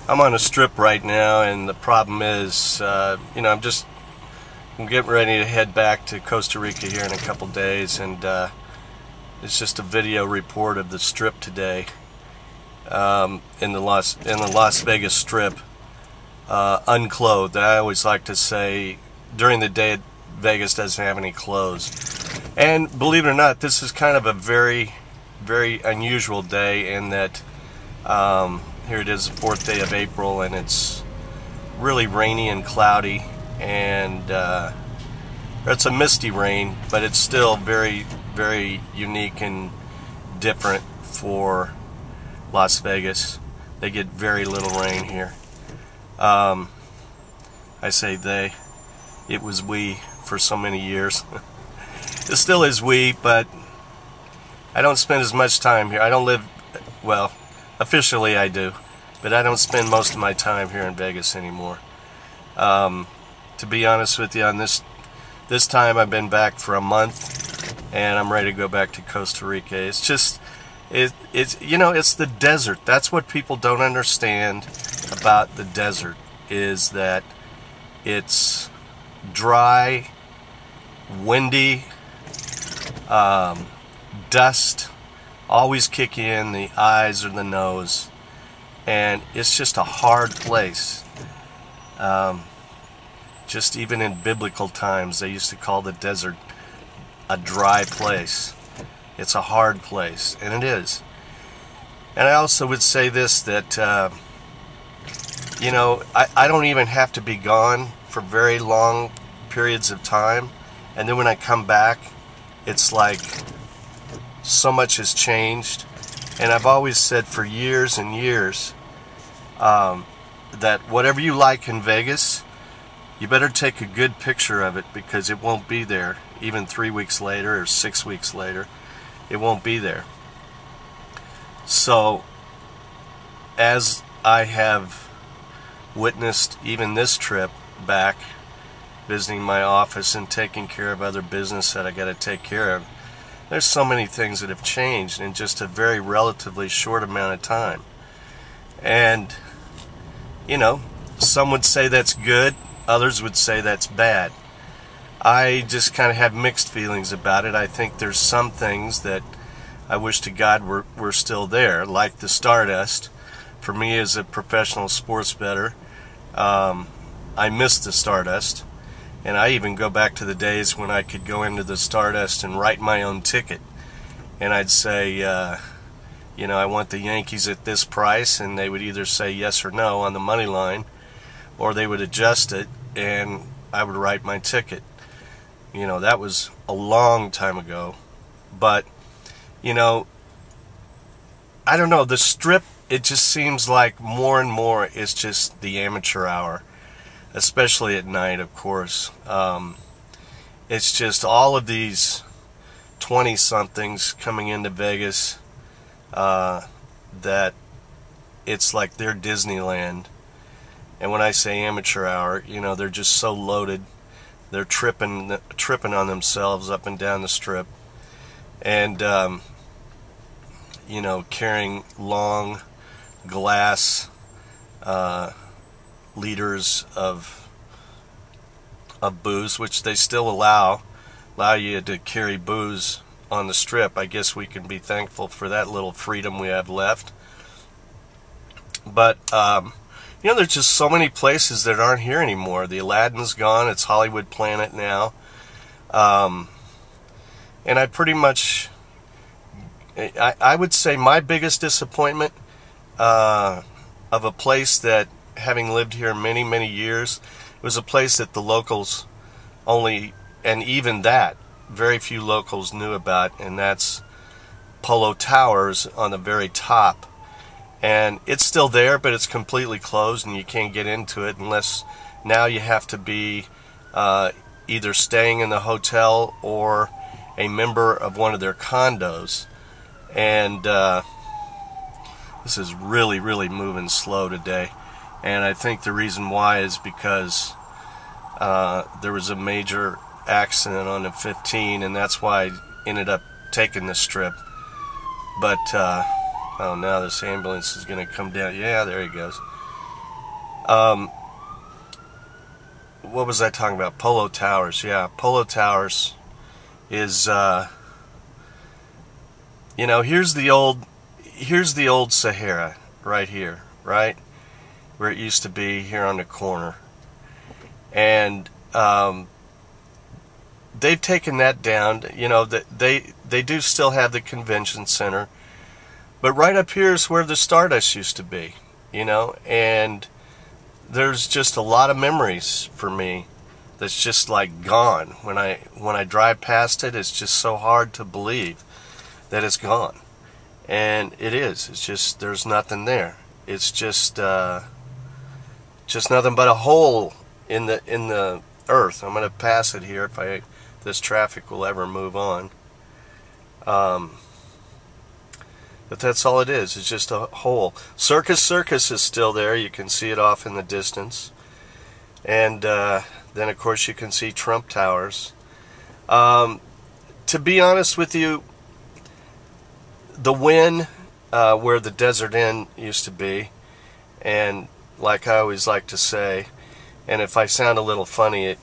I'm on a strip right now, and the problem is, you know, I'm getting ready to head back to Costa Rica here in a couple days, and it's just a video report of the strip today, in the Las Vegas Strip, unclothed. I always like to say during the day Vegas doesn't have any clothes, and believe it or not, this is kind of a very, very unusual day in that. Here it is, the 4th day of April, and it's really rainy and cloudy, and it's a misty rain, but it's still very, very unique and different for Las Vegas. They get very little rain here. I say they. It was we for so many years. It still is we, but I don't spend as much time here. I don't live, well, officially I do, but I don't spend most of my time here in Vegas anymore. To be honest with you, on this time I've been back for a month, and I'm ready to go back to Costa Rica. It's just, it's you know, it's the desert. That's what people don't understand about the desert, is that it's dry, windy, dust always kick in the eyes or the nose, and it's just a hard place. Just even in biblical times, they used to call the desert a dry place. It's a hard place, and it is. And I also would say this, that you know, I don't even have to be gone for very long periods of time, and then when I come back, it's like so much has changed. And I've always said for years and years that whatever you like in Vegas, you better take a good picture of it, because it won't be there even 3 weeks later or 6 weeks later. It won't be there. So as I have witnessed even this trip back, visiting my office and taking care of other business that I got to take care of, there's so many things that have changed in just a very relatively short amount of time. And, you know, some would say that's good, others would say that's bad. I just kind of have mixed feelings about it. I think there's some things that I wish to God were still there, like the Stardust. For me as a professional sports bettor, I miss the Stardust. And I even go back to the days when I could go into the Stardust and write my own ticket. And I'd say, you know, I want the Yankees at this price, and they would either say yes or no on the money line, or they would adjust it, and I would write my ticket. You know, that was a long time ago. But, you know, I don't know, the strip, it just seems like more and more it's just the amateur hour. Especially at night, of course. It's just all of these 20-somethings coming into Vegas, that it's like they're Disneyland. And when I say amateur hour, you know, they're just so loaded. They're tripping on themselves up and down the strip. And, you know, carrying long glass liters of booze, which they still allow you to carry booze on the strip. I guess we can be thankful for that little freedom we have left. But you know, there's just so many places that aren't here anymore. The Aladdin's gone. It's Hollywood Planet now. And I pretty much, I would say my biggest disappointment of a place that, having lived here many, many years, it was a place that the locals only, and even that, very few locals knew about, and that's Polo Towers on the very top. And it's still there, but it's completely closed, and you can't get into it unless now you have to be either staying in the hotel or a member of one of their condos. And this is really, really moving slow today. And I think the reason why is because there was a major accident on the 15, and that's why I ended up taking the strip. But oh, now this ambulance is going to come down. Yeah, there he goes. What was I talking about? Polo Towers. Yeah, Polo Towers is, you know, here's the old Sahara right here, right? Where it used to be here on the corner. And they've taken that down. You know, they do still have the convention center. But right up here is where the Stardust used to be, you know, and there's just a lot of memories for me that's just like gone. When I drive past it, it's just so hard to believe that it's gone. And it is. It's just, there's nothing there. It's just nothing but a hole in the earth. I'm going to pass it here if this traffic will ever move on. But that's all it is. It's just a hole. Circus is still there. You can see it off in the distance. And then, of course, you can see Trump Towers. To be honest with you, the Wynn, where the Desert Inn used to be, and like I always like to say, and if I sound a little funny,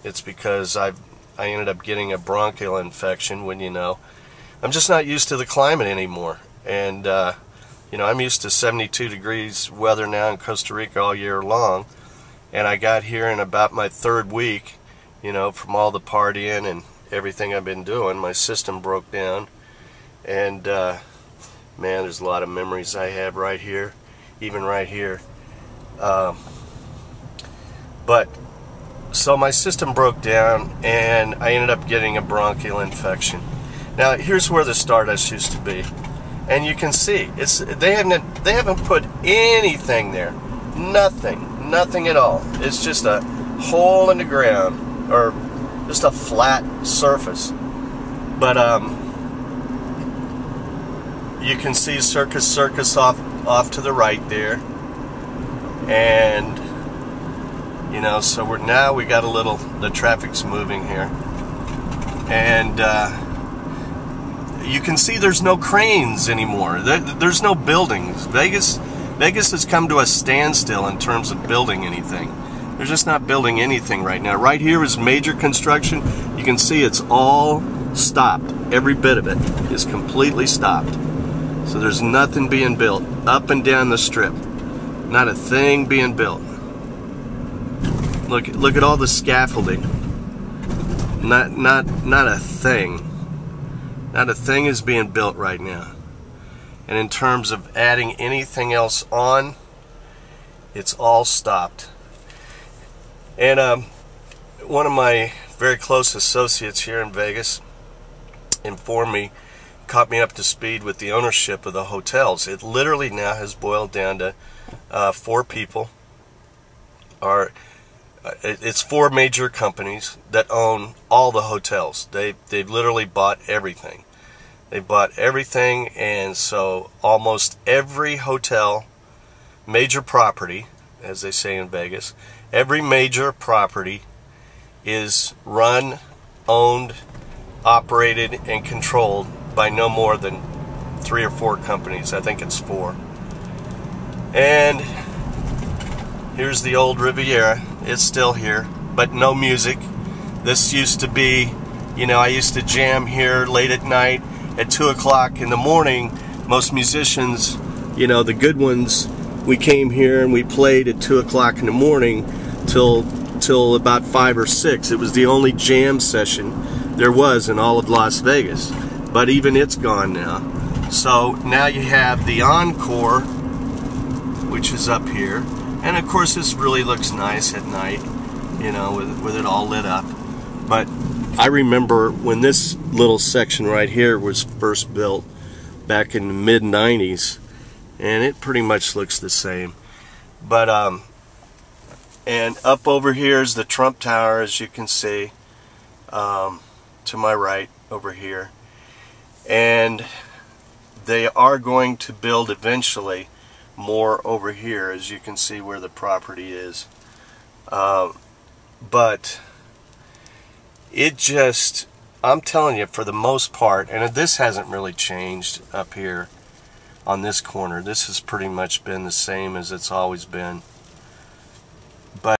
it's because I ended up getting a bronchial infection, when you know. I'm just not used to the climate anymore. And, you know, I'm used to 72 degrees weather now in Costa Rica all year long. And I got here in about my 3rd week, you know, from all the partying and everything I've been doing. My system broke down. And, man, there's a lot of memories I have right here, even right here. But, so my system broke down and I ended up getting a bronchial infection. Now, here's where the Stardust used to be. And you can see, they haven't put anything there. Nothing at all. It's just a hole in the ground, or just a flat surface. But you can see Circus off to the right there. And you know, so we got a little, the traffic's moving here. And you can see there's no cranes anymore. There's no buildings. Vegas has come to a standstill in terms of building anything. They're just not building anything right now. Right here is major construction. You can see it's all stopped. Every bit of it is completely stopped. So there's nothing being built up and down the strip. Not a thing being built. Look at all the scaffolding. Not a thing. Not a thing is being built right now. And in terms of adding anything else on, it's all stopped. And one of my very close associates here in Vegas informed me, caught me up to speed with the ownership of the hotels. It literally now has boiled down to 4 people. It's 4 major companies that own all the hotels. They've literally bought everything. They bought everything, and so almost every hotel, major property, as they say in Vegas, every major property is run, owned, operated, and controlled by no more than 3 or 4 companies. I think it's 4. And here's the old Riviera. It's still here, but no music. This used to be, you know, I used to jam here late at night at 2 o'clock in the morning. Most musicians, you know, the good ones, we came here and we played at 2 o'clock in the morning till about 5 or 6. It was the only jam session there was in all of Las Vegas. But even it's gone now. So now you have the Encore, which is up here. And of course this really looks nice at night, you know, with it all lit up. But I remember when this little section right here was first built back in the mid-90s, and it pretty much looks the same. But and up over here is the Trump Tower, as you can see, to my right over here. And they are going to build eventually more over here, as you can see where the property is. But it just, I'm telling you, for the most part, and this hasn't really changed up here on this corner. This has pretty much been the same as it's always been. But